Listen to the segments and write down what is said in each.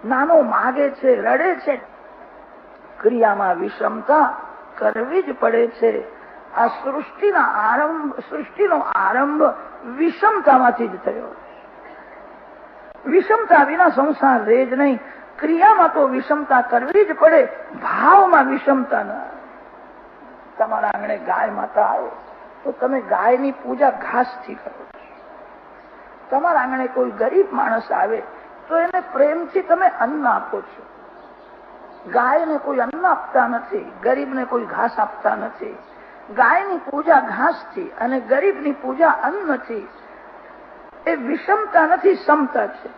નાનો માગે છે, રડે છે. ક્રિયામાં વિષમતા કરવી જ પડે છે. આ સૃષ્ટિનો આરંભ વિષમતામાંથી જ થયો. વિષમતા વિના સંસાર રહે જ નહીં. ક્રિયામાં તો વિષમતા કરવી જ પડે, ભાવમાં વિષમતા ન આવે. તમારા આંગણે ગાય માતા આવે તો તમે ગાયની પૂજા ઘાસથી કરો છો. તમારા આંગણે કોઈ ગરીબ માણસ આવે તો એને પ્રેમથી તમે અન્ન આપો છો. ગાયને કોઈ અન્ન આપતા નથી, ગરીબને કોઈ ઘાસ આપતા નથી. ગાયની પૂજા ઘાસથી અને ગરીબની પૂજા અન્નથી. એ વિષમતા નથી, સમતા છે.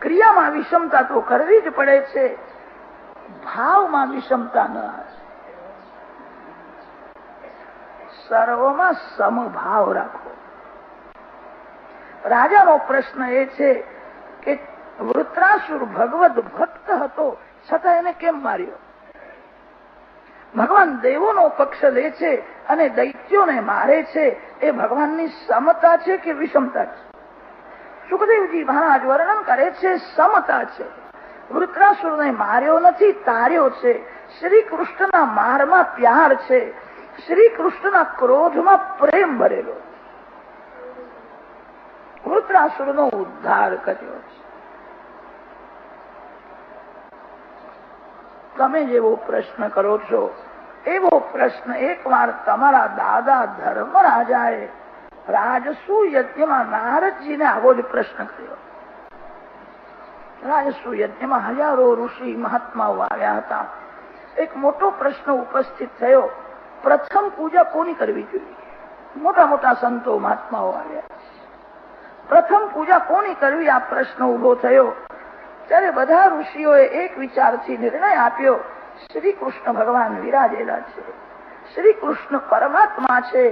ક્રિયામાં વિષમતા તો કરવી જ પડે છે, ભાવમાં વિષમતા ન આવે. સર્વમાં સમભાવ રાખો. રાજાનો પ્રશ્ન એ છે કે વૃત્રાસુર ભગવદ ભક્ત હતો, છતાં એને કેમ માર્યો? ભગવાન દેવોનો પક્ષ લે છે અને દૈત્યોને મારે છે. એ ભગવાનની સમતા છે કે વિષમતા છે? સુખદેવજી મહારાજ વર્ણન કરે છે સમતા છે. વૃત્રાસુરને માર્યો નથી, તાર્યો છે. શ્રી કૃષ્ણના મારમાં પ્યાર છે, શ્રી કૃષ્ણના ક્રોધમાં પ્રેમ ભરેલો. વૃત્રાસુરનો ઉદ્ધાર કર્યો છે. તમે જેવો પ્રશ્ન કરો છો એવો પ્રશ્ન એકવાર તમારા દાદા ધર્મરાજાએ રાજસુ યજ્ઞમાં નારદજીને આવો જ પ્રશ્ન કર્યો. રાજસુ યજ્ઞમાં હજારો ઋષિ મહાત્માઓ આવ્યા હતા. એક મોટો પ્રશ્ન ઉપસ્થિત થયો, પ્રથમ પૂજા કોની કરવી જોઈએ? મોટા મોટા સંતો મહાત્માઓ આવ્યા. પ્રથમ પૂજા કોની કરવી આ પ્રશ્ન ઉભો થયો. ત્યારે બધા ઋષિઓએ એક વિચારથી નિર્ણય આપ્યો, શ્રી કૃષ્ણ ભગવાન વિરાજેલા છે, શ્રી કૃષ્ણ પરમાત્મા છે,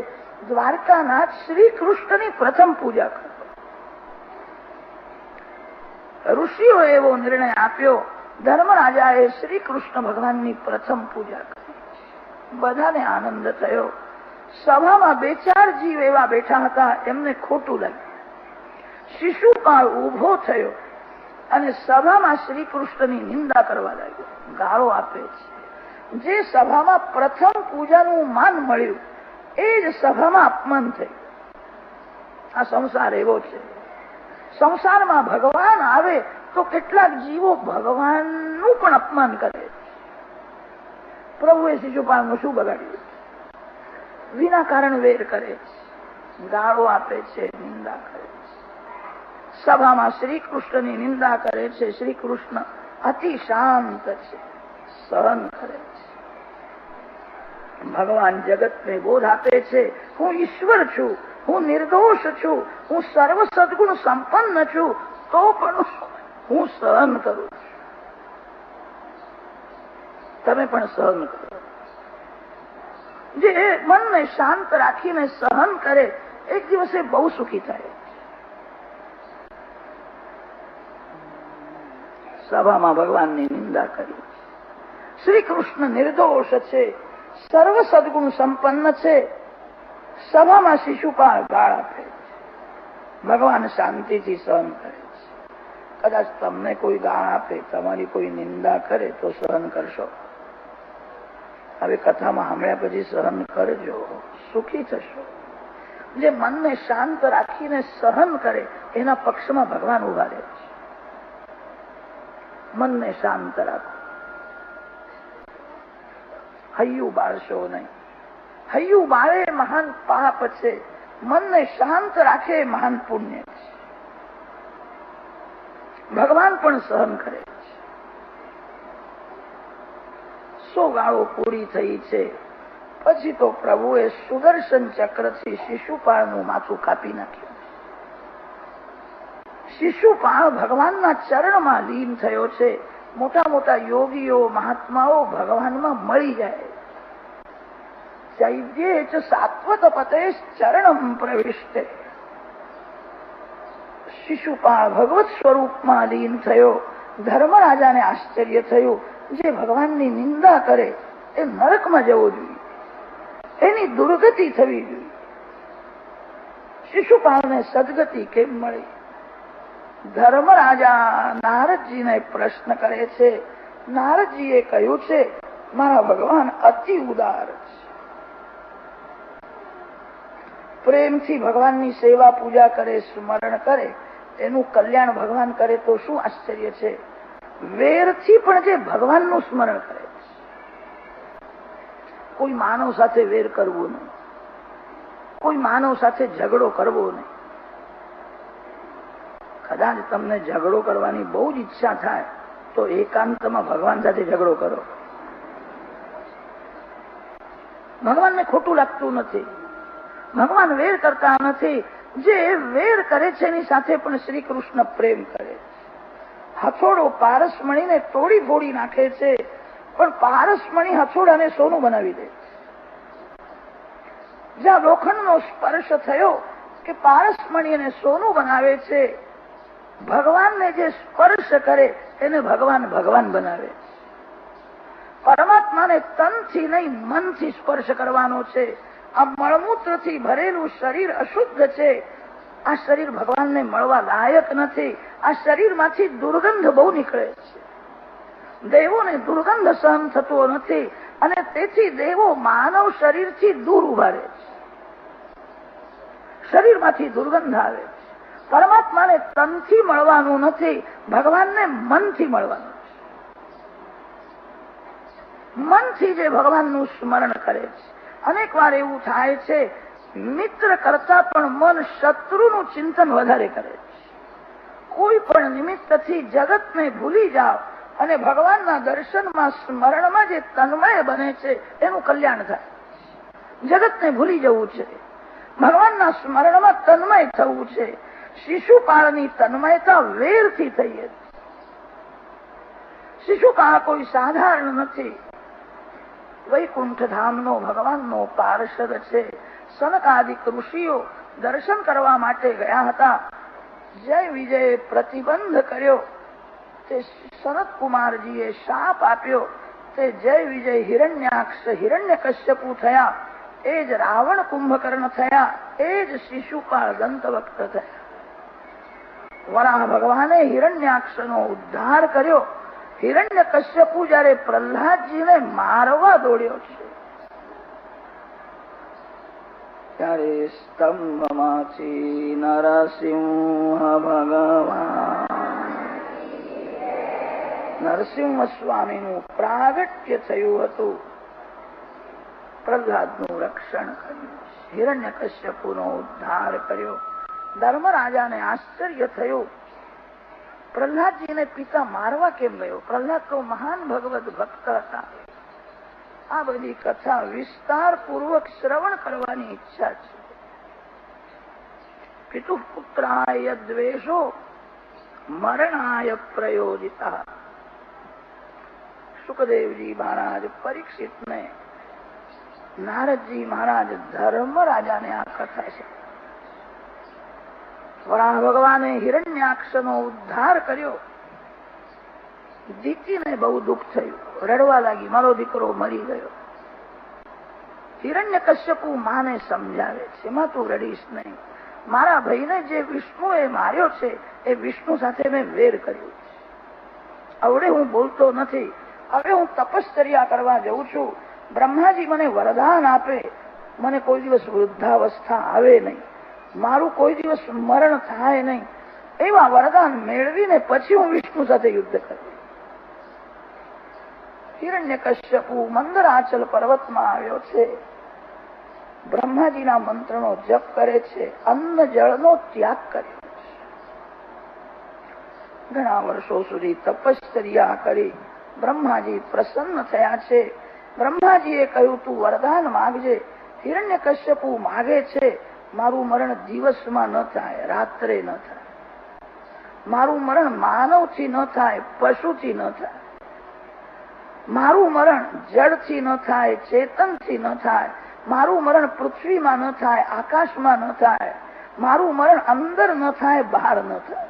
દ્વારકાનાથ શ્રી કૃષ્ણની પ્રથમ પૂજા કરો. ઋષિઓએ એવો નિર્ણય આપ્યો. ધર્મરાજાએ શ્રી કૃષ્ણ ભગવાનની પ્રથમ પૂજા કરી. બધાને આનંદ થયો. સભામાં બે ચાર જીવ એવા બેઠા હતા, એમને ખોટું લાગ્યું. શિશુપાળ ઉભો થયો અને સભામાં શ્રી કૃષ્ણની નિંદા કરવા લાગ્યો, ગાળો આપે છે. જે સભામાં પ્રથમ પૂજાનું માન મળ્યું એ જ સભામાં અપમાન થયું. આ સંસાર એવો છે. સંસારમાં ભગવાન આવે તો કેટલાક જીવો ભગવાનનું પણ અપમાન કરે. પ્રભુએ શિશુપાળનું શું બગાડ્યું? વિના કારણ વેર કરે છે, ગાળો આપે છે, નિંદા કરે છે. સભામાં શ્રી કૃષ્ણની નિંદા કરે છે. શ્રી કૃષ્ણ અતિ શાંત છે, સહન કરે છે. ભગવાન જગતને બોધ આપે છે, હું ઈશ્વર છું, હું નિર્દોષ છું, હું સર્વ સદગુણ સંપન્ન છું, તો પણ હું સહન કરું છું. તમે પણ સહન કરો. જે મનને શાંત રાખીને સહન કરે એક દિવસે બહુ સુખી થાય. સભામાં ભગવાનની નિંદા કરી. શ્રી કૃષ્ણ નિર્દોષ છે, સર્વ સદગુણ સંપન્ન છે. સભામાં શિશુપાળ ગાળ આપે છે. ભગવાન શાંતિથી સહન કરે છે. કદાચ તમને કોઈ ગાળ આપે, તમારી કોઈ નિંદા કરે તો સહન કરશો? હવે કથામાં સાંભળ્યા પછી સહન કરજો, સુખી થશો. જે મનને શાંત રાખીને સહન કરે એના પક્ષમાં ભગવાન ઉભા રહે છે. મનને શાંત રાખો. હૈયું બાળશો નહીં. હૈયું બાળે મહાન પાપ છે, મનને શાંત રાખે મહાન પુણ્ય છે. ભગવાન પણ સહન કરે છે. 100 ગાળો પૂરી થઈ છે પછી તો પ્રભુએ સુદર્શન ચક્રથી શિશુપાળનું માથું કાપી નાખ્યું. શિશુપાળ ભગવાનના ચરણમાં લીન થયો છે. મોટા મોટા યોગીઓ મહાત્માઓ ભગવાનમાં મળી જાય. ચૈવ્યે ચ સાત્વત પતે ચરણમ પ્રવિષ્ટે. શિશુપાળ ભગવત સ્વરૂપમાં લીન થયો. ધર્મરાજાને આશ્ચર્ય થયું, જે ભગવાનની નિંદા કરે એ નરકમાં જવો જોઈએ, એની દુર્ગતિ થવી જોઈએ. શિશુપાળને સદગતિ કેમ મળી? ધર્મરાજા નારદજીને પ્રશ્ન કરે છે. નારદજીએ કહ્યું છે, મારા ભગવાન અતિ ઉદાર છે. પ્રેમથી ભગવાનની સેવા પૂજા કરે, સ્મરણ કરે, એનું કલ્યાણ ભગવાન કરે તો શું આશ્ચર્ય છે. વેરથી પણ જે ભગવાનનું સ્મરણ કરે છે. કોઈ માનવ સાથે વેર કરવો નહીં, કોઈ માનવ સાથે ઝઘડો કરવો નહીં. કદાચ તમને ઝઘડો કરવાની બહુ જ ઈચ્છા થાય તો એકાંતમાં ભગવાન સાથે ઝઘડો કરો. ભગવાનને ખોટું લાગતું નથી, ભગવાન વેર કરતા નથી. જે વેર કરે છે એની સાથે પણ શ્રી કૃષ્ણ પ્રેમ કરે. હથોડો પારસમણીને તોડી ફોડી નાખે છે, પણ પારસમણી હથોડાને સોનું બનાવી દે. જ્યાં લોખંડનો સ્પર્શ થયો કે પારસમણી એને સોનું બનાવે છે, ભગવાનને જે સ્પર્શ કરે એને ભગવાન ભગવાન બનાવે. પરમાત્માને તનથી નહીં મનથી સ્પર્શ કરવાનો છે. આ મળમૂત્રથી ભરેલું શરીર અશુદ્ધ છે. આ શરીર ભગવાનને મળવા લાયક નથી. આ શરીરમાંથી દુર્ગંધ બહુ નીકળે છે. દેવોને દુર્ગંધ સહન થતો નથી અને તેથી દેવો માનવ શરીરથી દૂર ઉભા રહે છે. શરીરમાંથી દુર્ગંધ આવે છે. પરમાત્માને તનથી મળવાનું નથી, ભગવાનને મનથી મળવાનું છે. મનથી જે ભગવાનનું સ્મરણ કરે છે. અનેક વાર એવું થાય છે, મિત્ર કરતા પણ મન શત્રુનું ચિંતન વધારે કરે છે. કોઈ પણ નિમિત્તથી જગતને ભૂલી જાઓ અને ભગવાનના દર્શનમાં સ્મરણમાં જે તન્મય બને છે એનું કલ્યાણ થાય. જગતને ભૂલી જવું છે, ભગવાનના સ્મરણમાં તન્મય થવું છે. શિશુપાળની તન્મયતા વેરથી થઈ હતી. શિશુપાળ કોઈ સાધારણ નથી. વૈકુંઠ ધામનો ભગવાનનો પાર્ષદ છે. સનકાદિક ઋષિઓ દર્શન કરવા માટે ગયા હતા. જય વિજયે પ્રતિબંધ કર્યો. તે સનતકુમારજીએ શાપ આપ્યો. તે જય વિજય હિરણ્યાક્ષ હિરણ્યકશ્યપુ થયા. એ જ રાવણ કુંભકર્ણ થયા. એ જ શિશુપાળ દંતવક્ત થયા. વરાહ ભગવાને હિરણ્યાક્ષનો ઉદ્ધાર કર્યો. હિરણ્યકશ્યપુ જયારે પ્રહલાદજીને મારવા દોડ્યો છે ત્યારે સ્તંભમાંથી નરસિંહ ભગવાન નરસિંહ સ્વામીનું પ્રાગટ્ય થયું હતું. પ્રહલાદનું રક્ષણ કર્યું, હિરણ્યકશ્યપુનો ઉદ્ધાર કર્યો. ધર્મરાજાને આશ્ચર્ય થયું, પ્રહલાદજીને પિતા મારવા કેમ ગયો? પ્રહલાદ તો મહાન ભગવત ભક્ત હતા. આ બધી કથા વિસ્તારપૂર્વક શ્રવણ કરવાની ઈચ્છા છે. પિતુ પુત્રાય દ્વેષો મરણાય પ્રયોજિતા. સુખદેવજી મહારાજ પરીક્ષિતને, નારદજી મહારાજ ધર્મરાજાને આ કથા છે. વરાહ ભગવાને હિરણ્યાક્ષનો ઉદ્ધાર કર્યો. દીકરીને બહુ દુઃખ થયું, રડવા લાગી, મારો દીકરો મરી ગયો. હિરણ્યકશ્યપુ માને સમજાવે છે, એમાં તું રડીશ નહીં. મારા ભાઈને જે વિષ્ણુએ માર્યો છે એ વિષ્ણુ સાથે મેં વેર કર્યું છે. હવે હું બોલતો નથી. હવે હું તપશ્ચર્યા કરવા જઉં છું. બ્રહ્માજી મને વરદાન આપે, મને કોઈ દિવસ વૃદ્ધાવસ્થા આવે નહીં, મારું કોઈ દિવસ મરણ થાય નહીં. એવા વરદાન મેળવીને પછી હું વિષ્ણુ સાથે યુદ્ધ કરીશ. હિરણ્યકશ્યપુ મંદરાચલ પર્વતમાં આવ્યો છે. બ્રહ્માજીના મંત્રનો જપ કરે છે. અન્ન જળનો ત્યાગ કર્યો છે. ઘણા વર્ષો સુધી તપશ્ચર્યા કરી બ્રહ્માજી પ્રસન્ન થયા છે. બ્રહ્માજીએ કહ્યું, તું વરદાન માગજે. હિરણ્યકશ્યપુ માગે છે, મારું મરણ દિવસમાં ન થાય, રાત્રે ન થાય. મારું મરણ માનવથી ન થાય, પશુથી ન થાય. મારું મરણ જળથી ન થાય, ચેતનથી ન થાય. મારું મરણ પૃથ્વીમાં ન થાય, આકાશમાં ન થાય. મારું મરણ અંદર ન થાય, બહાર ન થાય.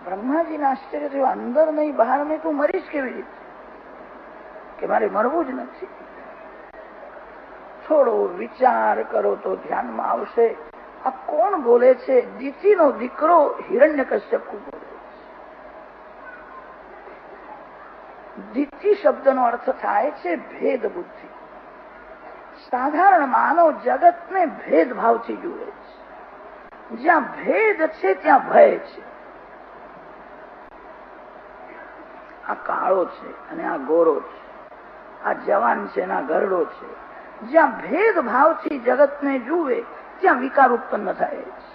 બ્રહ્માજીને આશ્ચર્ય થયું, અંદર નહીં બહાર નહીં, તું મરીશ કેવી રીતે? કે મારે મરવું જ નથી. થોડો વિચાર કરો તો ધ્યાનમાં આવશે. આ કોણ બોલે છે? દીતીનો દીકરો હિરણ્યકશ્યપુ બોલે છે. દીતી શબ્દનો અર્થ થાય છે ભેદ બુદ્ધિ. સાધારણ માનવ જગતને ભેદભાવથી જુએ છે. જ્યાં ભેદ છે ત્યાં ભય છે. આ કાળો છે અને આ ગોરો છે, આ જવાન છે અને આ ગરડો છે. જ્યાં ભેદભાવથી જગતને જુએ ત્યાં વિકાર ઉત્પન્ન થાય છે.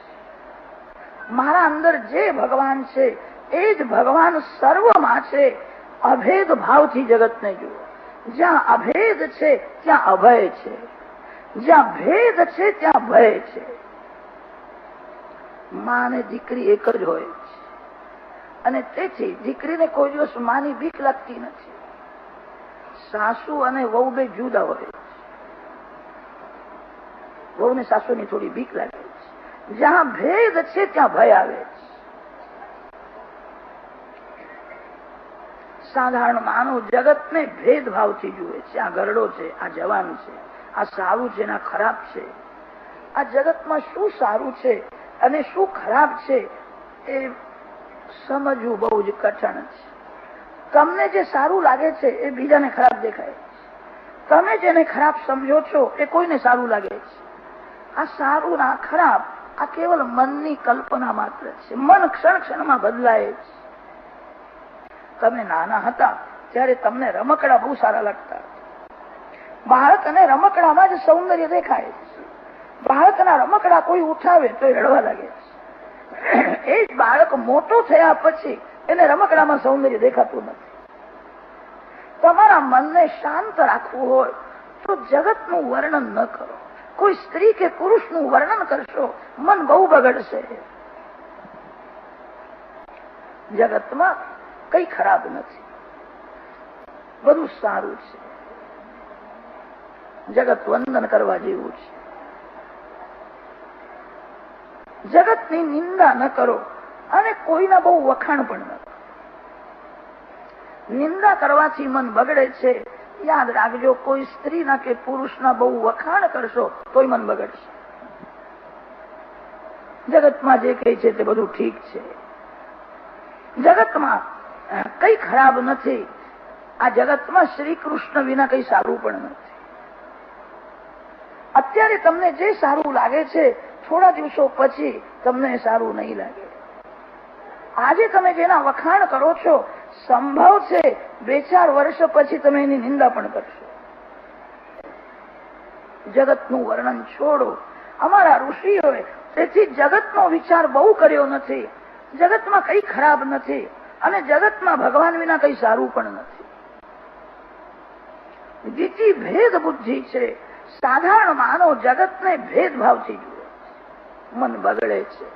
મારા અંદર જે ભગવાન છે એ જ ભગવાન સર્વમાં છે. અભેદ ભાવથી જગતને જુઓ. જ્યાં અભેદ છે ત્યાં અભય છે, જ્યાં ભેદ છે ત્યાં ભય છે. માં અને દીકરી એક જ હોય છે અને તેથી દીકરીને કોઈ દિવસ માની બીક લાગતી નથી. સાસુ અને વહુ બે જુદા હોય છે. વહુને સાસુની થોડી બીક લાગે છે. જ્યાં ભેદ છે ત્યાં ભય આવે છે. સાધારણ માનવ જગતને ભેદભાવથી જુએ છે. આ ગરડો છે, આ જવાન છે, આ સારું છે ને આ ખરાબ છે. આ જગતમાં શું સારું છે અને શું ખરાબ છે એ સમજવું બહુ જ કઠણ છે. તમને જે સારું લાગે છે એ બીજાને ખરાબ દેખાય છે. તમે જેને ખરાબ સમજો છો એ કોઈને સારું લાગે છે. આ સારું ના ખરાબ આ કેવલ મનની કલ્પના માત્ર છે. મન ક્ષણ ક્ષણમાં બદલાય છે. તમે નાના હતા ત્યારે તમને રમકડા બહુ સારા લાગતા. બાળકને રમકડામાં જ સૌંદર્ય દેખાય છે. બાળકના રમકડા કોઈ ઉઠાવે તો રડવા લાગે છે. એ જ બાળક મોટો થયા પછી એને રમકડામાં સૌંદર્ય દેખાતું નથી. તમારા મનને શાંત રાખવું હોય તો જગતનું વર્ણન ન કરો. કોઈ સ્ત્રી કે પુરુષનું વર્ણન કરશો મન બહુ બગડશે. જગતમાં કઈ ખરાબ નથી, બધું સારું છે. જગત વંદન કરવા જેવું છે. જગતની નિંદા ન કરો અને કોઈના બહુ વખાણ પણ ન કરો. નિંદા કરવાથી મન બગડે છે. યાદ રાખજો, કોઈ સ્ત્રીના કે પુરુષના બહુ વખાણ કરશો તોય મન બગડશે. જગતમાં જે કઈ છે તે બધું ઠીક છે. જગતમાં કઈ ખરાબ નથી. આ જગતમાં શ્રી કૃષ્ણ વિના કઈ સારું પણ નથી. અત્યારે તમને જે સારું લાગે છે થોડા દિવસો પછી તમને સારું નહીં લાગે. આજે તમે જેના વખાણ કરો છો સંભવ છે 2-4 વર્ષ પછી તમે એની નિંદા પણ કરશો. જગતનું વર્ણન છોડો. અમારા ઋષિઓએ તેથી જગતનો વિચાર બહુ કર્યો નથી. જગતમાં કઈ ખરાબ નથી અને જગતમાં ભગવાન વિના કઈ સારું પણ નથી. દીતી ભેદ બુદ્ધિ છે. સાધારણ માનવ જગતને ભેદભાવથી જુએ. મન બગડે છે.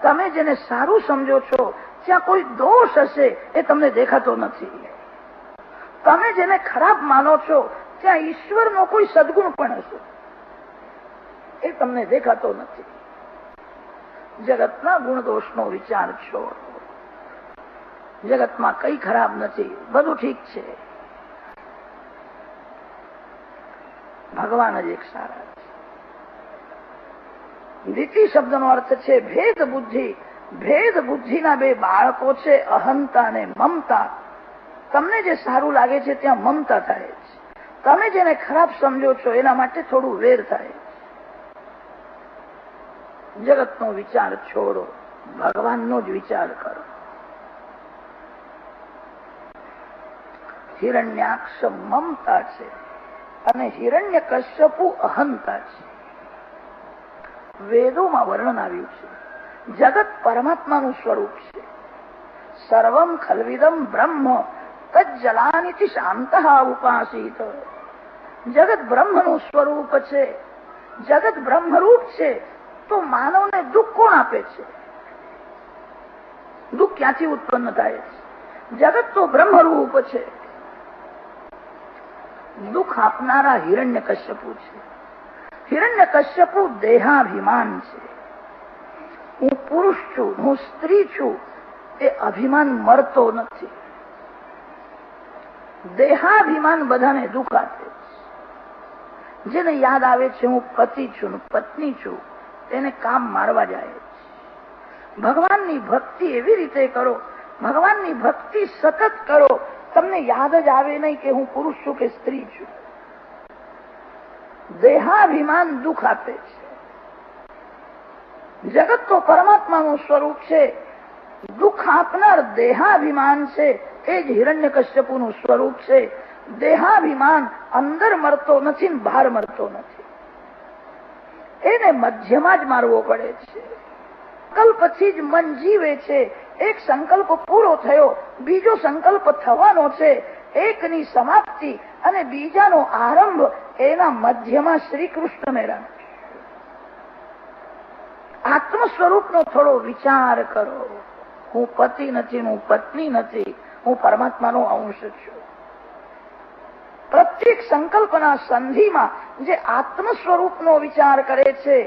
તમે જેને સારું સમજો છો ત્યાં કોઈ દોષ હશે એ તમને દેખાતો નથી. તમે જેને ખરાબ માનો છો ત્યાં ઈશ્વરનો કોઈ સદગુણ પણ હશે એ તમને દેખાતો નથી. જગતના ગુણ દોષનો વિચાર છોડો. જગતમાં કઈ ખરાબ નથી, બધું ઠીક છે. ભગવાન જ એક સારા છે. દીતિ શબ્દનો અર્થ છે ભેદ બુદ્ધિ. ભેદ બુદ્ધિના 2 બાળકો છે, અહંતા અને મમતા. તમને જે સારું લાગે છે ત્યાં મમતા થાય છે. તમે જેને ખરાબ સમજો છો એના માટે થોડું વેર થાય છે. જગતનો વિચાર છોડો, ભગવાનનો જ વિચાર કરો. હિરણ્યાક્ષ મમતા છે અને હિરણ્યકશ્યપુ અહંતા છે. વેદોમાં વર્ણન આવ્યું છે જગત પરમાત્માનું સ્વરૂપ છે. સર્વમ ખલ્વિદમ બ્રહ્મ તજ્જલાનિતિ શાંતઃ ઉપાસીત. જગત બ્રહ્મનું સ્વરૂપ છે. જગત બ્રહ્મરૂપ છે તો માનવને દુઃખ કોણ આપે છે? દુઃખ ક્યાંથી ઉત્પન્ન થાય છે? જગત તો બ્રહ્મરૂપ છે. દુઃખ આપનારા હિરણ્યકશ્યપુ છે. હિરણ્યકશ્યપુ દેહાભિમાન છે. હું પુરુષ છું, હું સ્ત્રી છું એ અભિમાન મરતો નથી. દેહાભિમાન બધાને દુઃખ આપે છે. જેને યાદ આવે છે હું પતિ છું, પત્ની છું, તેને કામ મારવા જાય. ભગવાનની ભક્તિ એવી રીતે કરો, ભગવાનની ભક્તિ સતત કરો, તમને યાદ જ આવે નહીં કે હું પુરુષ છું કે સ્ત્રી છું. દેહાભિમાન દુઃખ આપે છે. જગત તો પરમાત્માનું સ્વરૂપ છે, દુઃખ આપનાર દેહાભિમાન છે. એ જ હિરણ્યકશ્યપુનું સ્વરૂપ છે. દેહાભિમાન અંદર મરતો નથી, બહાર મરતો નથી. એને મધ્યમાં જ મારવો પડે છે. સંકલ્પથી જ મન જીવે છે. એક સંકલ્પ પૂરો થયો, બીજો સંકલ્પ થવાનો છે. એકની સમાપ્તિ અને બીજાનો આરંભ, એના મધ્યમાં શ્રી કૃષ્ણ મેળા. આત્મ સ્વરૂપનો થોડો વિચાર કરો. હું પતિ નથી, હું પત્ની નથી, હું પરમાત્માનો અંશ છું. પ્રત્યેક સંકલ્પના સંધિમાં જે આત્મ સ્વરૂપનો વિચાર કરે છે,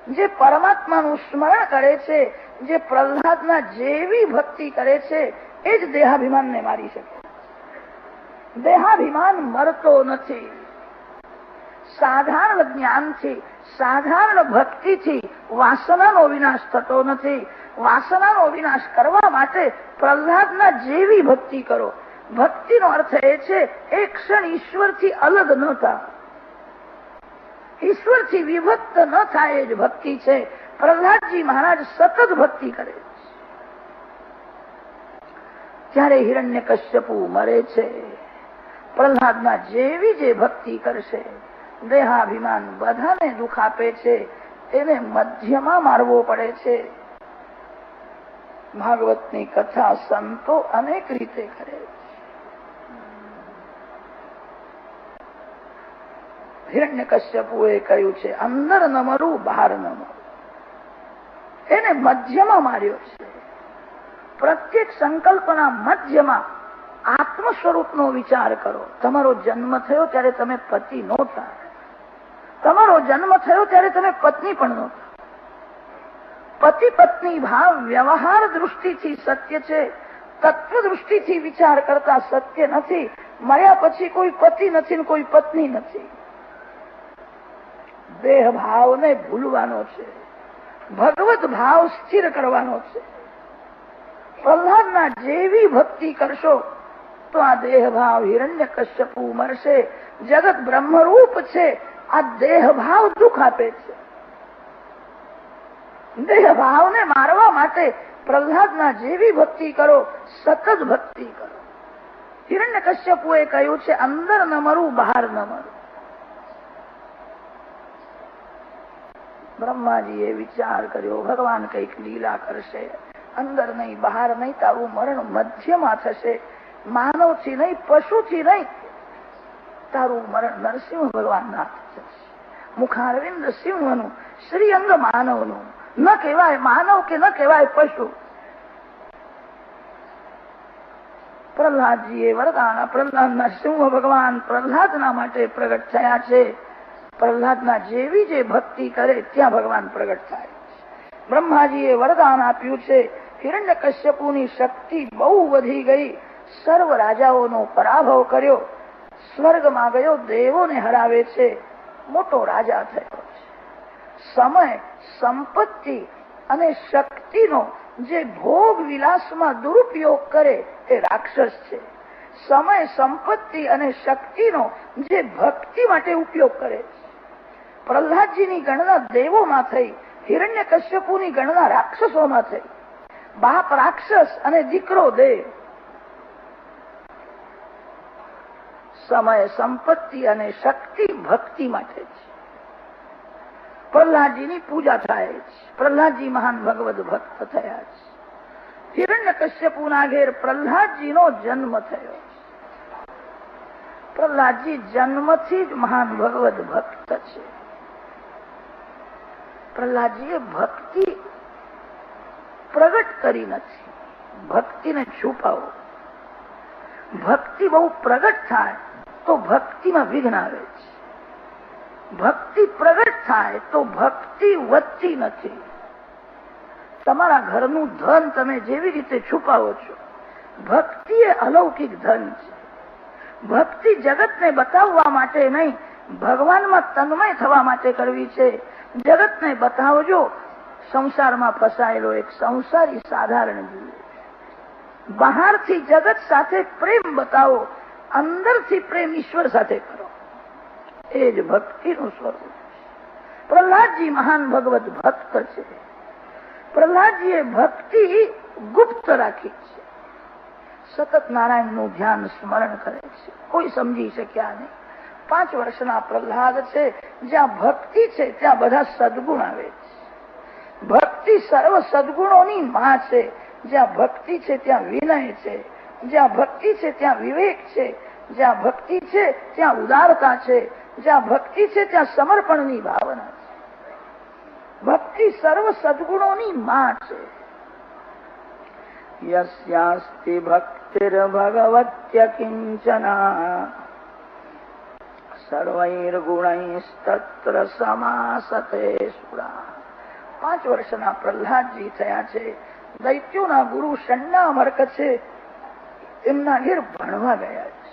જે પરમાત્માનું સ્મરણ કરે છે, જે પ્રહલાદના જેવી ભક્તિ કરે છે, એ જ દેહાભિમાનને મારી શકે. દેહાભિમાન મરતો નથી. સાધારણ જ્ઞાનથી, સાધારણ ભક્તિથી વાસનાનો વિનાશ થતો નથી. વાસનાનો વિનાશ કરવા માટે પ્રહલાદના જેવી ભક્તિ કરો. ભક્તિનો અર્થ એ છે એક ક્ષણ ઈશ્વરથી અલગ ન થાય, ઈશ્વરથી વિભક્ત ન થાય, એ જ ભક્તિ છે. પ્રહલાદજી મહારાજ સતત ભક્તિ કરે છે. ત્યારે હિરણ્યકશ્યપુ મરે છે. પ્રહલાદના જેવી જે ભક્તિ કરશે, દેહાભિમાન બધાને દુઃખ આપે છે, એને મધ્યમાં મારવો પડે છે. ભાગવતની કથા સંતો અનેક રીતે કરે છે. હિરણ્યકશ્યપુએ કહ્યું છે અંદર ન મરું, બહાર ન મરું. એને મધ્યમાં માર્યો છે. પ્રત્યેક સંકલ્પના મધ્યમાં આત્મ સ્વરૂપનો વિચાર કરો. તમારો જન્મ થયો ત્યારે તમે પતિ નહોતા, તમારો જન્મ થયો ત્યારે તમે પત્ની પણ નહોતા. પતિ પત્ની ભાવ વ્યવહાર દૃષ્ટિથી સત્ય છે, તત્વ દૃષ્ટિથી વિચાર કરતા સત્ય નથી. મર્યા પછી કોઈ પતિ નથી ને કોઈ પત્ની નથી. દેહ ભાવને ભૂલવાનો છે, ભગવત ભાવ સ્થિર કરવાનો છે. પ્રહલાદના જેવી ભક્તિ કરશો તો આ દેહ ભાવ હિરણ્યકશ્યપુ મરશે. જગત બ્રહ્મરૂપ છે, આ દેહ ભાવ દુઃખ આપે છે. દેહ ભાવને મારવા માટે પ્રહલાદના જેવી ભક્તિ કરો, સતત ભક્તિ કરો. હિરણ્યકશ્યપુએ કહ્યું છે અંદર ન મરું, બહાર ન મરું. બ્રહ્માજીએ વિચાર કર્યો ભગવાન કઈક લીલા કરશે, અંદર નહીં બહાર નહીં, તારું મરણ મધ્યમાં થશે. માનવથી નહીં, પશુથી નહીં, તારું મરણ નરસિંહ ભગવાનના થશે. મુખારવિંદ સિંહનું, શ્રીઅંગ માનવનું. ન કહેવાય માનવ કે ન કહેવાય પશુ. પ્રહલાદજીએ વરદાન, પ્રહલાદના સિંહ ભગવાન પ્રહલાદના માટે પ્રગટ થયા છે. પ્રહલાદના જેવી જે ભક્તિ કરે ત્યાં ભગવાન પ્રગટ થાય. બ્રહ્માજીએ વરદાન આપ્યું છે. હિરણ્યકશ્યપુની શક્તિ બહુ વધી ગઈ, સર્વ રાજાઓનો પરાભવ કર્યો, સ્વર્ગમાં ગયો, દેવોને હરાવે છે, મોટો રાજા થયો છે. સમય, સંપત્તિ અને શક્તિનો જે ભોગ વિલાસમાં દુરુપયોગ કરે એ રાક્ષસ છે. સમય, સંપત્તિ અને શક્તિનો જે ભક્તિ માટે ઉપયોગ કરે છે. પ્રહલાદજીની ગણના દેવોમાં થઈ, હિરણ્યકશ્યપુની ગણના રાક્ષસોમાં થઈ. બાપ રાક્ષસ અને દીકરો દેવ. સમય, સંપત્તિ અને શક્તિ ભક્તિ માટે છે. પ્રહલાદજીની પૂજા થાય છે. પ્રહલાદજી મહાન ભગવદ ભક્ત થયા છે. હિરણ્યકશ્યપુના ઘેર પ્રહલાદજીનો જન્મ થયો. પ્રહલાદજી જન્મથી જ મહાન ભગવદ ભક્ત છે. પ્રહલાદજીએ ભક્તિ પ્રગટ કરી નથી, ભક્તિને છુપાવો. ભક્તિ બહુ પ્રગટ થાય તો ભક્તિમાં વિઘ્ન આવે છે. ભક્તિ પ્રગટ થાય તો ભક્તિ વધતી નથી. તમારા ઘરનું ધન તમે જેવી રીતે છુપાવો છો, ભક્તિ એ અલૌકિક ધન છે. ભક્તિ જગતને બતાવવા માટે નહીં, ભગવાનમાં તન્મય થવા માટે કરવી છે. જગતને બતાવજો સંસારમાં ફસાયેલો એક સંસારી સાધારણ જીવ. બહારથી જગત સાથે પ્રેમ બતાવો, અંદરથી પ્રેમ ઈશ્વર સાથે કરો. એ જ ભક્તિનું સ્વરૂપ. પ્રહલાદજી મહાન ભગવત ભક્ત છે. પ્રહલાદજીએ ભક્તિ ગુપ્ત રાખી છે. સતત નારાયણનું ધ્યાન સ્મરણ કરે છે. કોઈ સમજી શક્યા નહીં. 5 વર્ષના પ્રહલાદ છે. જ્યાં ભક્તિ છે ત્યાં બધા સદગુણ આવે છે. ભક્તિ સર્વ સદગુણોની માં છે. જ્યાં ભક્તિ છે ત્યાં વિનય છે. જ્યાં ભક્તિ છે ત્યાં વિવેક છે. જ્યાં ભક્તિ છે ત્યાં ઉદારતા છે. જ્યાં ભક્તિ છે ત્યાં સમર્પણની ભાવના છે. ભક્તિ સર્વ સદગુણોની માં છે. યસ્યાસ્તિ ભક્તિર્ભગવત્ય કિંચના સર્વૈર્ગુણૈસ્તત્ર સમાસતે સુરા. 5 વર્ષના પ્રહલાદજી થયા છે. દૈત્યોના ગુરુ શંડામર્ક છે. એમના ઘેર ભણવા ગયા છે.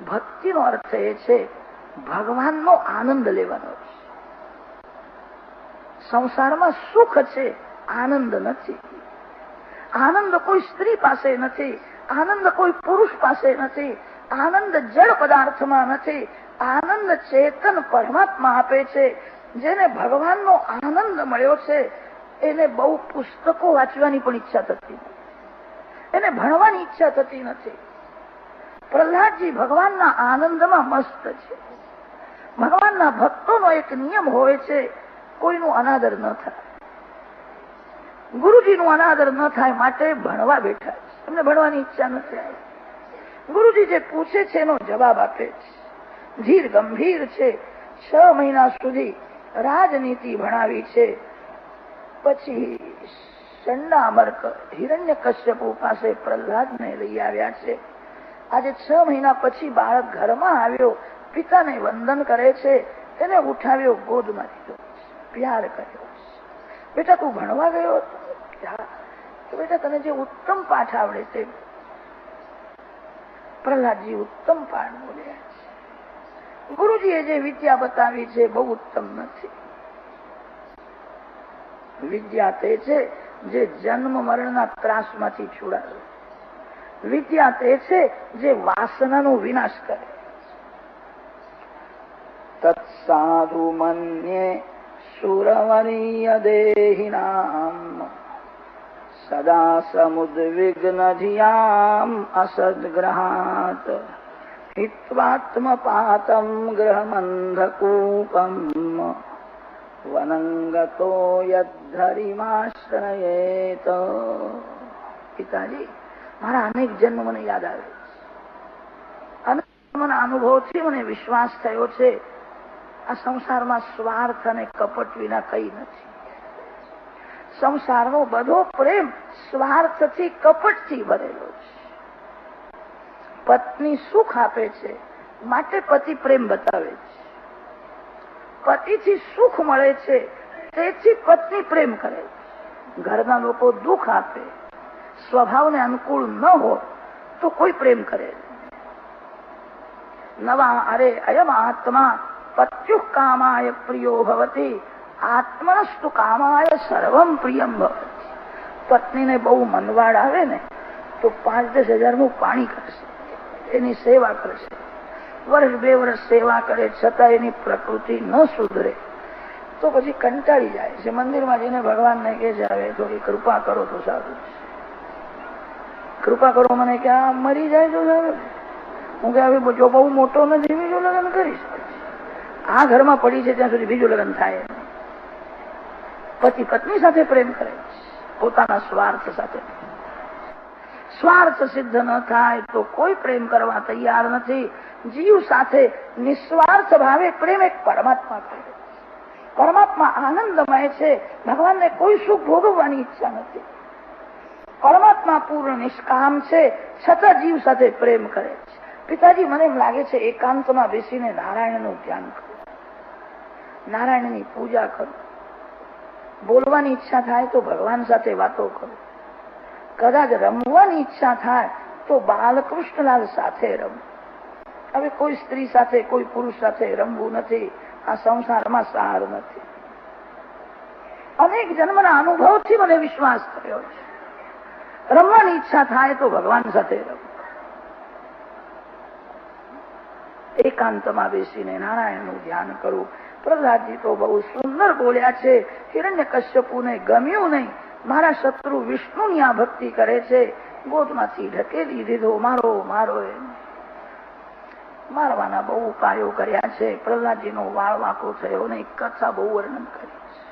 ભક્તિનો અર્થ એ છે ભગવાનનો આનંદ લેવાનો છે. સંસારમાં સુખ છે, આનંદ નથી. આનંદ કોઈ સ્ત્રી પાસે નથી. આનંદ કોઈ પુરુષ પાસે નથી. આનંદ જળ પદાર્થમાં નથી. આનંદ ચેતન પરમાત્મા આપે છે. જેને ભગવાનનો આનંદ મળ્યો છે એને બહુ પુસ્તકો વાંચવાની પણ ઈચ્છા થતી નથી. એને ભણવાની ઈચ્છા થતી નથી. પ્રહલાદજી ભગવાનના આનંદમાં મસ્ત છે. ભગવાનના ભક્તોનો એક નિયમ હોય છે, કોઈનું અનાદર ન થાય. ગુરુજીનું અનાદર ન થાય માટે ભણવા બેઠા છે. એમને ભણવાની ઈચ્છા નથી. ગુરુજી જે પૂછે છે એનો જવાબ આપે છે. ધીર ગંભીર છે. 6 મહિના સુધી રાજનીતિ ભણાવી છે. પછી શંડામર્ક હિરણ્યકશ્યપુ પાસે પ્રહલાદને લઈ આવ્યા છે. આજે 6 મહિના પછી બાળક ઘરમાં આવ્યો. પિતાને વંદન કરે છે. એને ઉઠાવ્યો, ગોદમાં લીધો, પ્યાર કર્યો. બેટા તું ભણવા ગયો હતો? બેટા તને જે ઉત્તમ પાઠ આવડે છે. પ્રહલાદજી ઉત્તમ પાઠ બોલ્યા છે. ગુરુજીએ જે વિદ્યા બતાવી છે બહુ ઉત્તમ નથી. વિદ્યા તે છે જે જન્મ મરણના ત્રાસમાંથી છોડાવે. વિદ્યા તે છે જે વાસનાનો વિનાશ કરે. તત્સાધુ મન્યે સુરવરીય દેહિનામ સદા સમુદ્વિગ્ન ધિયામ અસદ્ગ્રહાત હિત્વાત્મપાતમ ગ્રહમંધકૂપમ વનંગતો યદ્ધરિમાશ્રયેત. પિતાજી, મારા અનેક જન્મ મને યાદ આવે છે. અનેક જન્મના અનુભવથી મને વિશ્વાસ થયો છે આ સંસારમાં સ્વાર્થ અને કપટ વિના કઈ નથી. સંસારનો બધો પ્રેમ સ્વાર્થથી, કપટથી ભરેલો છે. પત્ની સુખ આપે છે માટે પતિ પ્રેમ બતાવે છે. પતિથી સુખ મળે છે તેથી પત્ની પ્રેમ કરે છે. ઘરના લોકો દુઃખ આપે, સ્વભાવને અનુકૂળ ન હોય તો કોઈ પ્રેમ કરે. નવા અરે અયમ આત્મા પત્યુ કામાય પ્રિયો ભવતી આત્મનસ્તુ કામાય સર્વમ પ્રિયમ ભવતી. પત્નીને બહુ મનવાડ આવે ને તો 5-10 હજારનું પાણી કરશે, એની સેવા કરશે. વર્ષ 2 વર્ષ સેવા કરે છતાં એની પ્રકૃતિ ન સુધરે તો પછી કંટાળી જાય છે. મંદિરમાં જઈને ભગવાનને કહે છે હવે થોડી કૃપા કરો તો સારું છે. કૃપા કરો મને કે આ મરી જાય તો સારું. હું કે હવે જો બહુ મોટો નથી, બીજું લગ્ન કરીશ. આ ઘરમાં પડી છે ત્યાં સુધી બીજું લગ્ન થાય. પતિ પત્ની સાથે પ્રેમ કરે છે, પોતાના સ્વાર્થ સાથે. સ્વાર્થ સિદ્ધ ન થાય તો કોઈ પ્રેમ કરવા તૈયાર નથી. જીવ સાથે નિસ્વાર્થ ભાવે પ્રેમ એક પરમાત્મા કરે. પરમાત્મા આનંદમય છે. ભગવાનને કોઈ સુખ ભોગવવાની ઈચ્છા નથી. પરમાત્મા પૂર્ણ નિષ્કામ છે છતાં જીવ સાથે પ્રેમ કરે છે. પિતાજી, મને એમ લાગે છે એકાંતમાં બેસીને નારાયણનું ધ્યાન કરો, નારાયણની પૂજા કરો. બોલવાની ઈચ્છા થાય તો ભગવાન સાથે વાતો કરો. કદાચ રમવાની ઈચ્છા થાય તો બાલકૃષ્ણલાલ સાથે રમો. હવે કોઈ સ્ત્રી સાથે કોઈ પુરુષ સાથે રમવું નથી. આ સંસારમાં સાર નથી. અનેક જન્મના અનુભવથી મને વિશ્વાસ થયો છે, રમવાની ઈચ્છા થાય તો ભગવાન સાથે રમવું. એકાંતમાં બેસીને નારાયણનું ધ્યાન કરવું. પ્રહલાદજી તો બહુ સુંદર બોલ્યા છે. હિરણ્યકશ્યપુને ગમ્યું નહીં, મારા શત્રુ વિષ્ણુની આ ભક્તિ કરે છે, ગોદમાંથી ઢકેલી દીધો, મારો મારો. મારવાના બહુ ઉપાયો કર્યા છે. પ્રહલાદજીનો વાળ વાંકો થયો ને કથા બહુ વર્ણન કરી છે.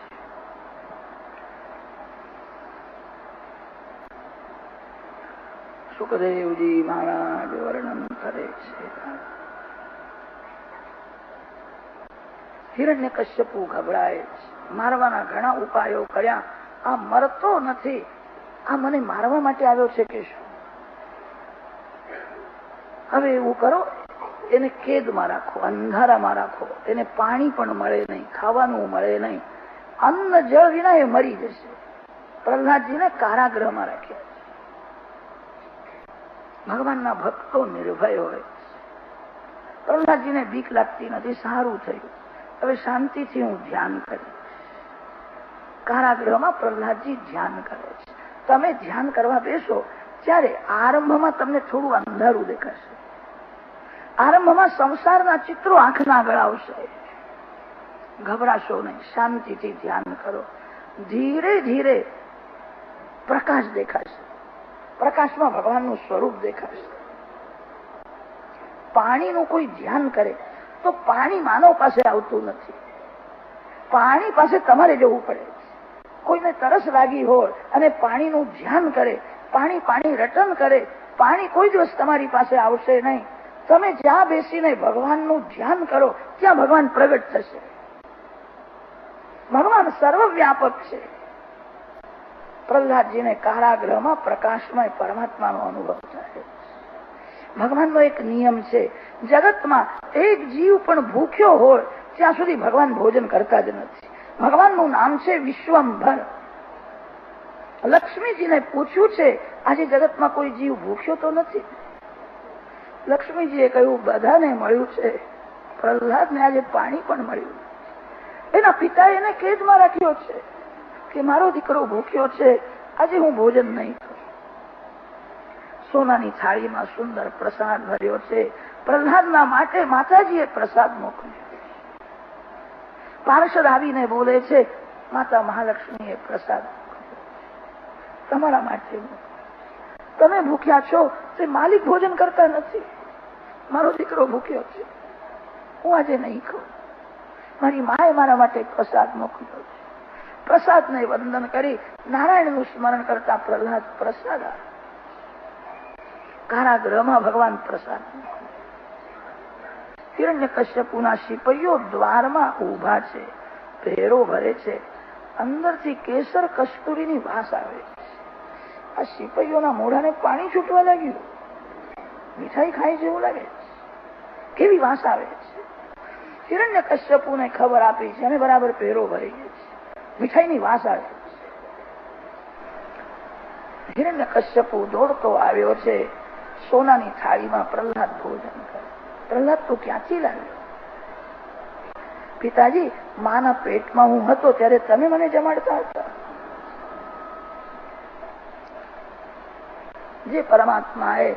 સુખદેવજી મહારાજ વર્ણન કરે છે. હિરણ્યકશ્યપુ ગભરાય છે. મારવાના ઘણા ઉપાયો કર્યા, આ મરતો નથી, આ મને મારવા માટે આવ્યો છે કે શું? હવે એવું કરો, એને કેદમાં રાખો, અંધારામાં રાખો, એને પાણી પણ મળે નહીં, ખાવાનું મળે નહીં, અન્ન જળ વિના એ મરી જશે. પ્રહલાદજીને કારાગૃહમાં રાખ્યા. ભગવાનના ભક્તો નિર્ભય હોય. પ્રહલાદજીને બીક લાગતી નથી. સારું થયું, હવે શાંતિથી હું ધ્યાન કરીશ. કારાગૃહમાં પ્રહલાદજી ધ્યાન કરે છે. તમે ધ્યાન કરવા બેસો ત્યારે આરંભમાં તમને થોડું અંધારું દેખાશે. આરંભમાં સંસારના ચિત્રો આંખના આગળ આવશે. ગભરાશો નહીં, શાંતિથી ધ્યાન કરો. ધીરે ધીરે પ્રકાશ દેખાશે. પ્રકાશમાં ભગવાનનું સ્વરૂપ દેખાશે. પાણીનું કોઈ ધ્યાન કરે તો પાણી માનવ પાસે આવતું નથી. પાણી પાસે તમારે જવું પડે. કોઈને તરસ લાગી હોય અને પાણીનું ધ્યાન કરે, પાણી રટન કરે, પાણી કોઈ દિવસ તમારી પાસે આવશે નહીં. તમે જ્યાં બેસીને ભગવાનનું ધ્યાન કરો ત્યાં ભગવાન પ્રગટ થશે. ભગવાન સર્વવ્યાપક છે. પ્રહલાદજીને કારાગૃહમાં પ્રકાશમય પરમાત્માનો અનુભવ થાય. ભગવાનનો એક નિયમ છે, જગતમાં એક જીવ પણ ભૂખ્યો હોય ત્યાં સુધી ભગવાન ભોજન કરતા જ નથી. ભગવાનનું નામ છે વિશ્વંભર. લક્ષ્મીજીને પૂછ્યું છે, આજે જગતમાં કોઈ જીવ ભૂખ્યો તો નથી? લક્ષ્મીજીએ કહ્યું, બધાને મળ્યું છે, પ્રહલાદને આજે પાણી પણ મળ્યું. એના પિતાએ એને કેદમાં રાખ્યો છે કે મારો દીકરો ભૂખ્યો છે, આજે હું ભોજન નહીં કરું. સોનાની થાળીમાં સુંદર પ્રસાદ ભર્યો છે. પ્રહલાદના માટે માતાજીએ પ્રસાદ મોકલ્યો. પાર્ષદ આવીને બોલે છે, માતા મહાલક્ષ્મીએ પ્રસાદ મોકલ્યો તમારા માટે. તમે ભૂખ્યા છો તે માલિક ભોજન કરતા નથી. મારો દીકરો ભૂખ્યો છે, હું આજે નહીં ખાઉં. મારી માએ મારા માટે પ્રસાદ મોકલ્યો છે. પ્રસાદને વંદન કરી નારાયણનું સ્મરણ કરતા પ્રહલાદ પ્રસાદ આવે. કારાગૃહમાં ભગવાન પ્રસાદ. હિરણ્યકશ્યપુના શિપૈયો દ્વારમાં ઉભા છે, ભેરો ભરે છે. અંદરથી કેસર કસ્તુરીની વાસ આવે છે. આ શિપૈયોના મોઢાને પાણી છૂટવા લાગ્યું. મીઠાઈ ખાઈ જેવું લાગે છે. કેવી વાસ આવે છે. હિરણ્યકશ્યપુને ખબર આપી છે અને બરાબર ભેરો ભરી ગયો છે. મીઠાઈની વાસ આવે છે. હિરણ્યકશ્યપુ દોડતો આવ્યો છે. સોનાની થાળીમાં પ્રહલાદ ભોજન કરે. પ્રહલાદ તો ક્યાંથી લાવ્યો? પિતાજી, માના પેટમાં હું હતો ત્યારે તમે મને જમાડતા હતા. જે પરમાત્માએ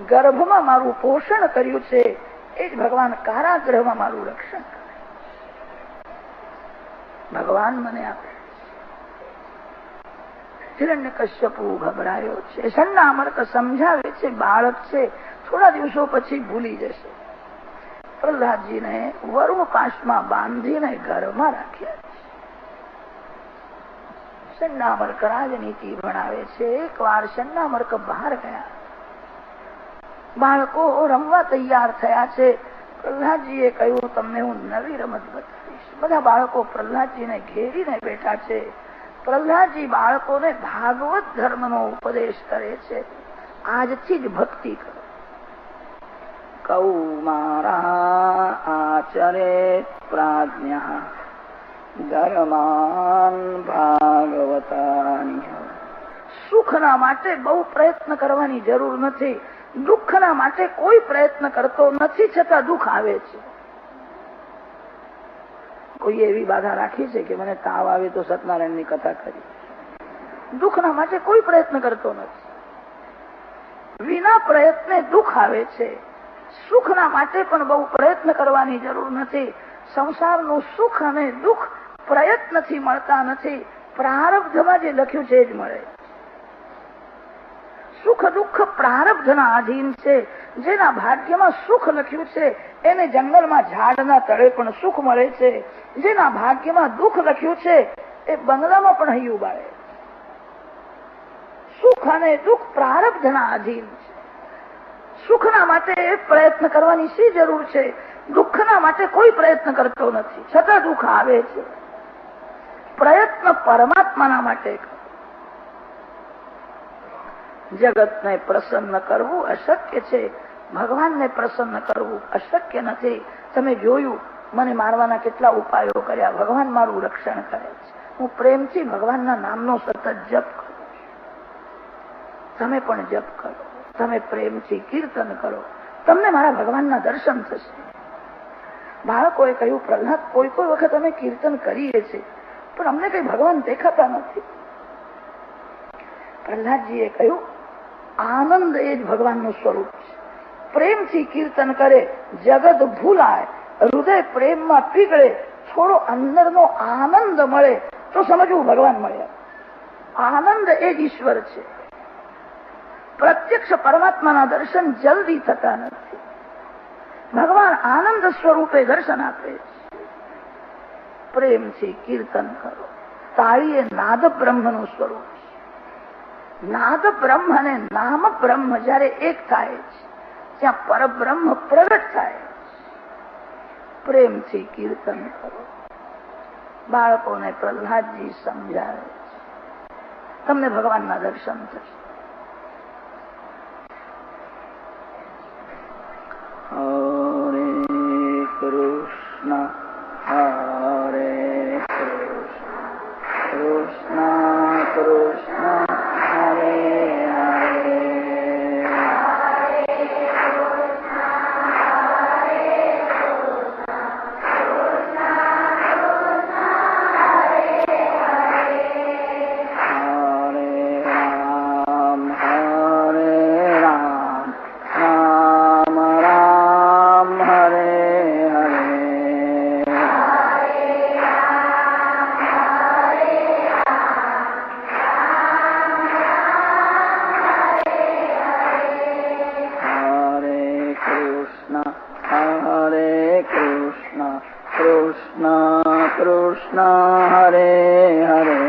ગર્ભમાં મારું પોષણ કર્યું છે એ જ ભગવાન કારાગૃહમાં મારું રક્ષણ કરે. ભગવાન મને આપે. હિરણ્યકશ્યપુ ગભરાયો છે. સન્નામર્ક સમજાવે છે, બાળક છે, થોડા દિવસો પછી ભૂલી જશે. પ્રહલાદજીને વરુણ પાશમાં બાંધીને ઘરમાં રાખ્યા છે. સન્નામર્ક રાજનીતિ ભણાવે છે. એક વાર સન્નામર્ક બહાર ગયા. બાળકો રમવા તૈયાર થયા છે. પ્રહલાદજીએ કહ્યું, તમને હું નવી રમત બતાવીશ. બધા બાળકો પ્રહલાદજીને ઘેરીને બેઠા છે. પ્રહલાદજી બાળકોને ભાગવત ધર્મનો ઉપદેશ કરે છે. આજથી જ ભક્તિ કરો. કૌમારા આચરે પ્રાજ્ઞ ધર્માન ભાગવતાની. સુખના માટે બહુ પ્રયત્ન કરવાની જરૂર નથી. દુઃખના માટે કોઈ પ્રયત્ન કરતો નથી, છતાં દુઃખ આવે છે. કોઈ એવી બાધા રાખી છે કે મને તાવ આવે તો સત્યનારાયણની કથા કરી? દુઃખના માટે કોઈ પ્રયત્ન કરતો નથી. વિના પ્રયત્ને દુઃખ આવે છે. સુખના માટે પણ બહુ પ્રયત્ન કરવાની જરૂર નથી. સંસારનું સુખ અને દુઃખ પ્રયત્નથી મળતા નથી, પ્રારબ્ધમાં જે લખ્યું છે એ જ મળે. સુખ દુઃખ પ્રારબ્ધના આધીન છે. જેના ભાગ્યમાં સુખ લખ્યું છે એને જંગલમાં ઝાડના તળે પણ સુખ મળે છે. જેના ભાગ્યમાં દુઃખ લખ્યું છે એ બંગલામાં પણ હૈયું બાળે. સુખ અને દુઃખ પ્રારબ્ધના આધીન છે. સુખના માટે પ્રયત્ન કરવાની શી જરૂર છે? દુઃખના માટે કોઈ પ્રયત્ન કરતો નથી, છતાં દુઃખ આવે છે. પ્રયત્ન પરમાત્માના માટે કરો. જગતને પ્રસન્ન કરવું અશક્ય છે, ભગવાનને પ્રસન્ન કરવું અશક્ય નથી. તમે જોયું, મને મારવાના કેટલા ઉપાયો કર્યા, ભગવાન મારું રક્ષણ કરે છે. હું પ્રેમથી ભગવાનના નામનો સતત જપ કરું. તમે પણ જપ કરો, તમે પ્રેમથી કીર્તન કરો, તમને મારા ભગવાનના દર્શન થશે. બાળકોએ કહ્યું, પ્રહલાદ, કોઈ કોઈ વખત અમે કીર્તન કરીએ છીએ પણ અમને કઈ ભગવાન દેખાતા નથી. પ્રહલાદજીએ કહ્યું, આનંદ એ જ ભગવાનનું સ્વરૂપ છે. પ્રેમથી કીર્તન કરે, જગત ભૂલાય, હૃદય પ્રેમમાં પીગળે, થોડો અંદરનો આનંદ મળે તો સમજવું ભગવાન મળ્યા. આનંદ એ જ ઈશ્વર છે. પ્રત્યક્ષ પરમાત્માના દર્શન જલ્દી થતા નથી. ભગવાન આનંદ સ્વરૂપે દર્શન આપે છે. પ્રેમથી કીર્તન કરો. તાળી એ નાદ બ્રહ્મનું સ્વરૂપ છે. નાદ બ્રહ્મ અને નામ બ્રહ્મ જયારે એક થાય છે ત્યાં પરબ્રહ્મ પ્રગટ થાય છે. પ્રેમથી કીર્તન કરો. બાળકોને પ્રહલાદજી સમજાવે છે. તમને ભગવાનના દર્શન થશે. હરે કૃષ્ણ હરે કૃષ્ણ કૃષ્ણ કૃષ્ણ હરે હરે.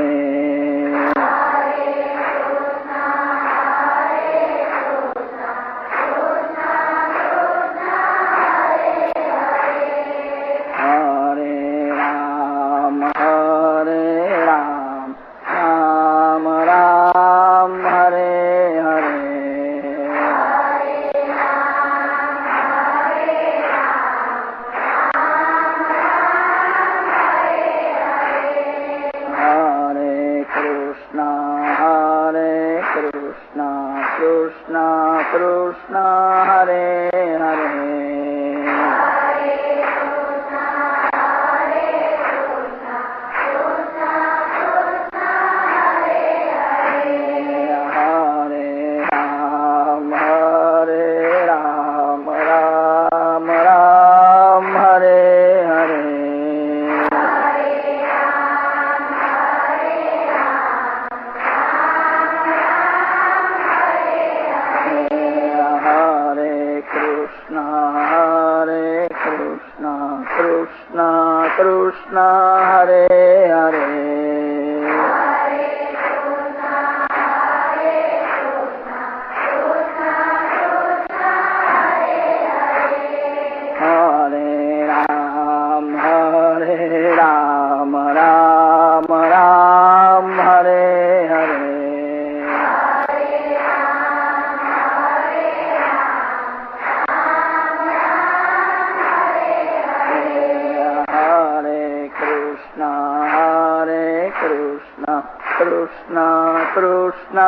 કૃષ્ણ કૃષ્ણ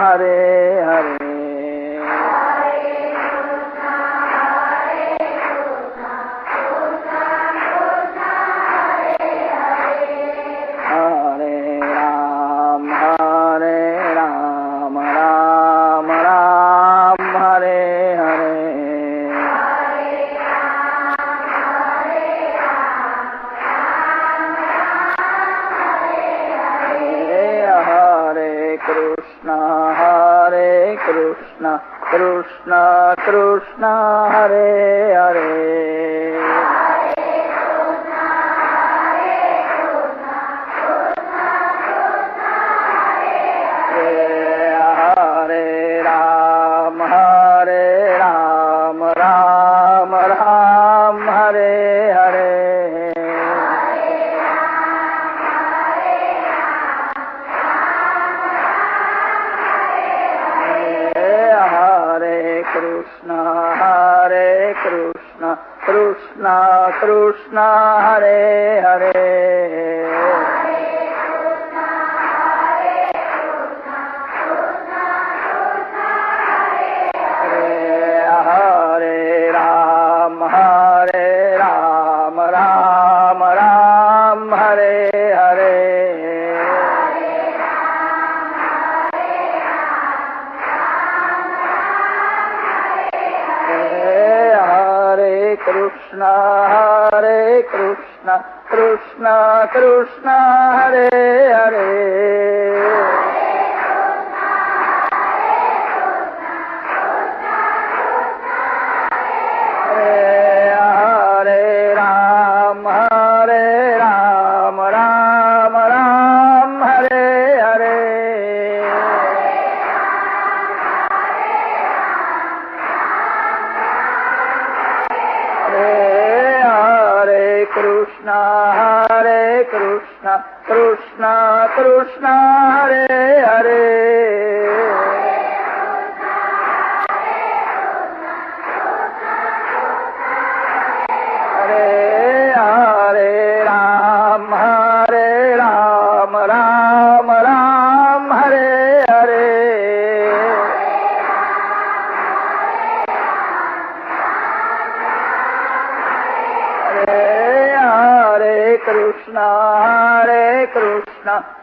હરે હરે. કૃષ્ણ હરે કૃષ્ણ કૃષ્ણ કૃષ્ણ હરે હરે કૃષ્ણ કૃષ્ણ હરે હરે કૃષ્ણ કૃષ્ણ હરે હરે હરે રામ રામ રામ હરે હરે કૃષ્ણ કૃષ્ણ કૃષ્ણ હરે હરે હરે રામ રામ રામ હરે હરે કૃષ્ણ કૃષ્ણ કૃષ્ણ હરે હરે હરે રામ રામ રામ હરે હરે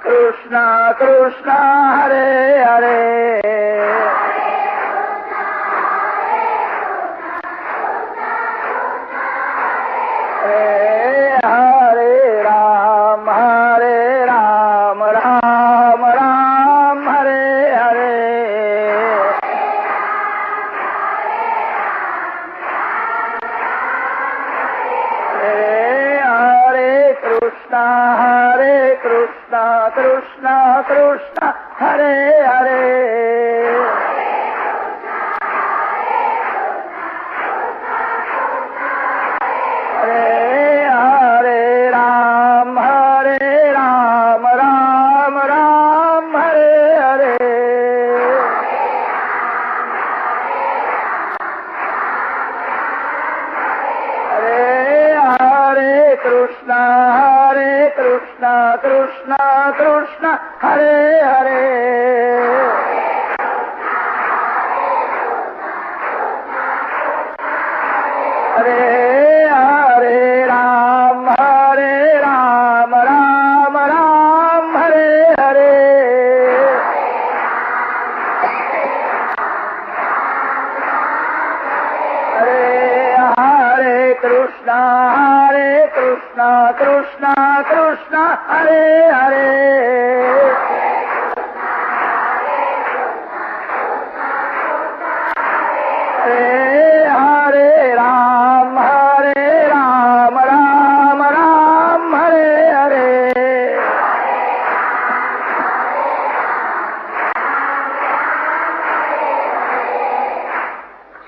કૃષ્ણ કૃષ્ણ હરે હરે હરે રામ રામ રામ હરે હરે હરે કૃષ્ણ કૃષ્ણ કૃષ્ણ હરે હરે હરે રામ રામ રામ હરે હરે હરે કૃષ્ણ કૃષ્ણ કૃષ્ણ હરે હરે હરે રામ રામ રામ હરે હરે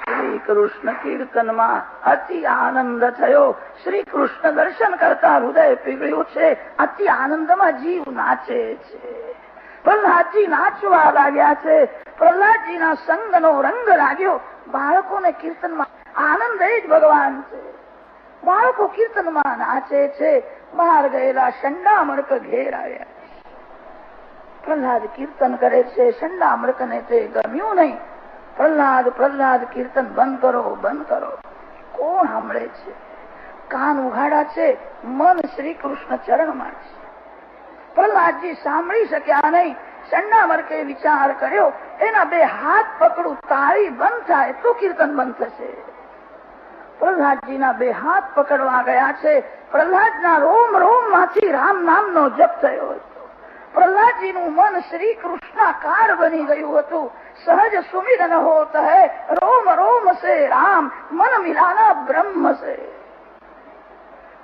શ્રી કૃષ્ણ કીર્તનમાં અતિ આનંદ થયો. શ્રી કૃષ્ણ દર્શન કરતા હૃદય પીગળ્યું છે. અતિ આનંદમાં જીવ નાચે છે. પ્રહલાદજી નાચવા લાગ્યા છે. પ્રહલાદજીના સંગનો રંગ લાગ્યો. બાળકોને કીર્તનમાં આનંદ એ જ ભગવાન છે. બાળકો કીર્તનમાં નાચે છે. બહાર ગયેલા શંડામર્ક ઘેર આવ્યા. પ્રહલાદ કીર્તન કરે છે. શંડામર્કને તે ગમ્યું નહીં. પ્રહલાદ કીર્તન બંધ કરો. કોણ સાંભળે છે? કાન ઉઘાડા છે. મન શ્રી કૃષ્ણ ચરણમાં છે. પ્રહલાદજી સાંભળી શક્યા નહીં. શંડામર્કે વિચાર કર્યો, એના બે હાથ પકડું, તાળી બંધ થાય તો કીર્તન બંધ થશે. પ્રહલાદજીના બે હાથ પકડવા ગયા છે. પ્રહલાદના રોમ માંથી રામ નામનો જપ થયો હતો. પ્રહલાદજીનું મન શ્રી કૃષ્ણાકાર બની ગયું હતું. સહજ સુમિરન હોત હૈ રોમ રોમ સે રામ મન મિલાના બ્રહ્મ સે.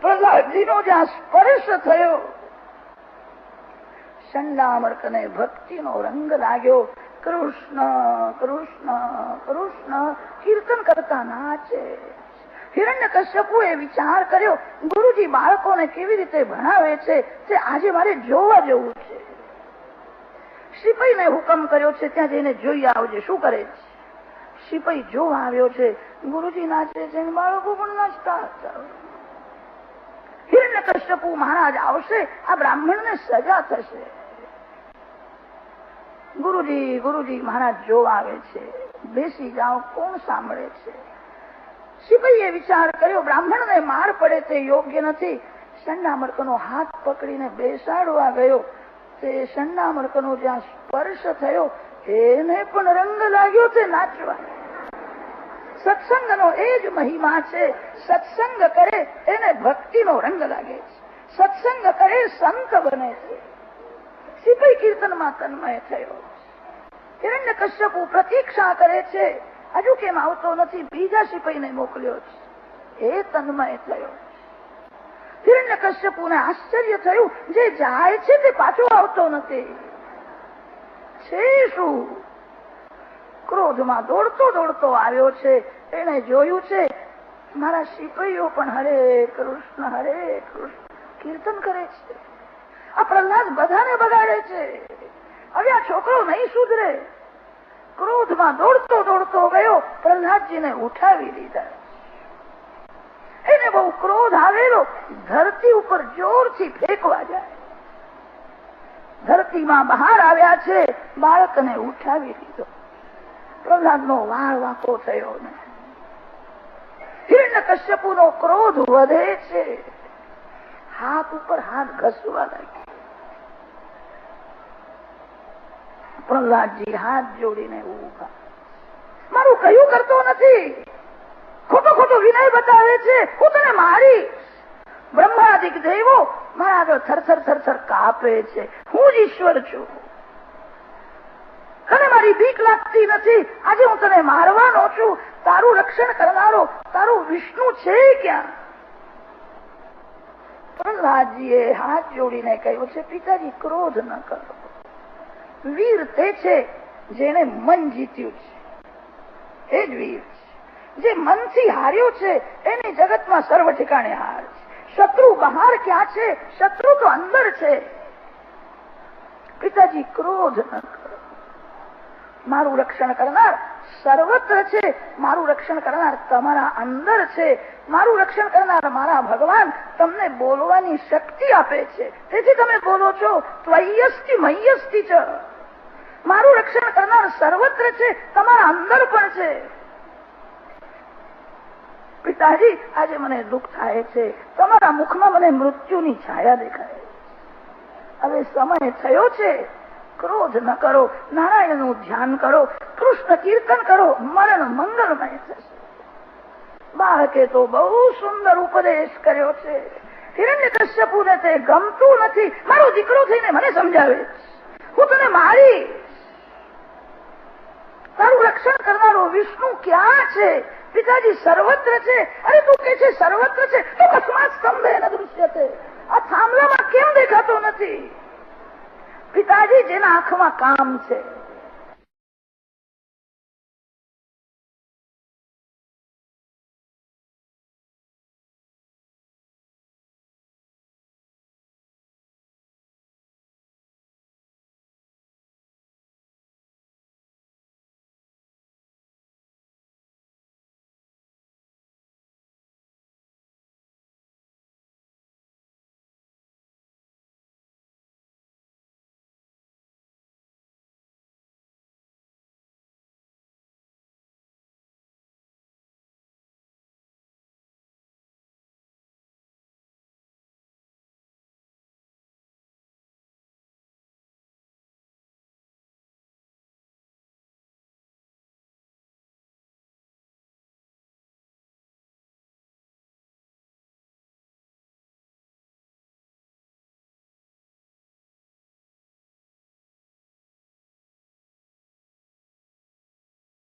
પ્રહલાદજીનો જ્યાં સ્પર્શ થયો, ચંડામર્કને ભક્તિનો રંગ લાગ્યો. કૃષ્ણ કૃષ્ણ કૃષ્ણ કીર્તન કરતા નાચે. હિરણ્યકશ્યપુએ વિચાર કર્યો, ગુરુજી બાળકોને કેવી રીતે ભણાવે છે તે આજે મારે જોવા જવું છે. સિપાહીને હુકમ કર્યો છે, ત્યાં જઈને જોઈ આવજે શું કરે છે. સિપાહી જોવા આવ્યો છે, ગુરુજી નાચે છે, બાળકો પણ નાચતા હતા. હિરણ્યકશ્યપુ મહારાજ આવશે, આ બ્રાહ્મણને સજા થશે. ગુરુજી ગુરુજી મહારાજ જોવા આવે છે, બેસી જાઓ, કોણ સાંભળે છે. સિપાહીએ વિચાર કર્યો, બ્રાહ્મણને માર પડે તે યોગ્ય નથી. ચંડામર્કનો હાથ પકડીને બેસાડવા ગયો. તે ચંડામર્કનો જ્યાં સ્પર્શ થયો, એને પણ રંગ લાગ્યો તે નાચવા. સત્સંગનો એ જ મહિમા છે. સત્સંગ કરે એને ભક્તિનો રંગ લાગે છે. સત્સંગ કરે સંત બને છે. સિપાહી કીર્તનમાં તન્મય થયો. હિરણ્યકશ્યપુ પ્રતીક્ષા કરે છે, હજુ કેમ આવતો નથી, બીજા સિપાહીને મોકલ્યો છે, એ તન્મય થયો. હિરણ્યકશ્યપુને આશ્ચર્ય થયું, જે જાય છે તે પાછો આવતો નથી, છે શું? ક્રોધમાં દોડતો દોડતો આવ્યો છે. એને જોયું છે મારા સિપાહીઓ પણ હરે કૃષ્ણ કીર્તન કરે છે. આ પ્રહલાદ બધાને બગાડે છે. હવે આ છોકરો નહીં સુધરે. ક્રોધમાં દોડતો દોડતો ગયો, પ્રહલાદજીને ઉઠાવી લીધા. એને બહુ ક્રોધ આવેલો, ધરતી ઉપર જોરથી ફેંકવા જાય. ધરતીમાં બહાર આવ્યા છે, બાળકને ઉઠાવી લીધો. પ્રહલાદનો વાળ વાંકો થયો ને. હિરણ્યકશ્યપુનો ક્રોધ વધે છે. હાથ ઉપર હાથ ઘસવા લાગ્યો. પ્રહલાદજી હાથ જોડીને ઉભા. મારું કયું કરતો નથી, ખોટો ખોટો વિનય બતાવે છે, હું તને મારી. બ્રહ્માદિક દેવો મારા આગળ થરથર થરથર કાપે છે. હું જ ઈશ્વર છું. તને મારી બીક લાગતી નથી. આજે હું તને મારવાનો છું. તારું રક્ષણ કરનારો તારું વિષ્ણુ છે ક્યાં? પ્રહલાદજીએ હાથ જોડીને કહ્યું છે, પિતાજી ક્રોધ ન કરો. વીર તે છે જેને મન જીત્યું છે, એ જ વીર છે. જે મનથી હાર્યો છે એની જગતમાં સર્વ ઠેકાણે હાર છે. શત્રુ બહાર ક્યાં છે? શત્રુ તો અંદર છે. પિતાજી ક્રોધ ન કરો. મારું રક્ષણ કરનાર સર્વત્ર છે. મારું રક્ષણ કરનાર તમારા અંદર છે. મારું રક્ષણ કરનાર મારા ભગવાન તમને બોલવાની શક્તિ આપે છે. તેથી તમે બોલો છો. ત્વય્યસ્તિ મય્યસ્તિ ચ. મારું રક્ષણ કરનાર સર્વત્ર છે, તમારા અંદર પણ છે. પિતાજી આજે મને દુઃખ થાય છે. તમારા મુખમાં મને મૃત્યુની છાયા દેખાય. હવે સમય થયો છે. ક્રોધ ન કરો. નારાયણનું ધ્યાન કરો. કૃષ્ણ કીર્તન કરો. મરણ મંગલમય થશે. બાળકે તો બહુ સુંદર ઉપદેશ કર્યો છે. હિરણ્યકશ્યપુને તે ગમતું નથી. મારો દીકરો થઈને મને સમજાવે, હું તને મારી. તારું રક્ષણ કરનારો વિષ્ણુ ક્યાં છે? પિતાજી સર્વત્ર છે. અરે તું કે છે સર્વત્ર છે, તો કસ્માત સ્તંભે ન દૃશ્યતે. આ થાંભલામાં કેમ દેખાતો નથી? પિતાજી જેના આંખમાં કામ છે,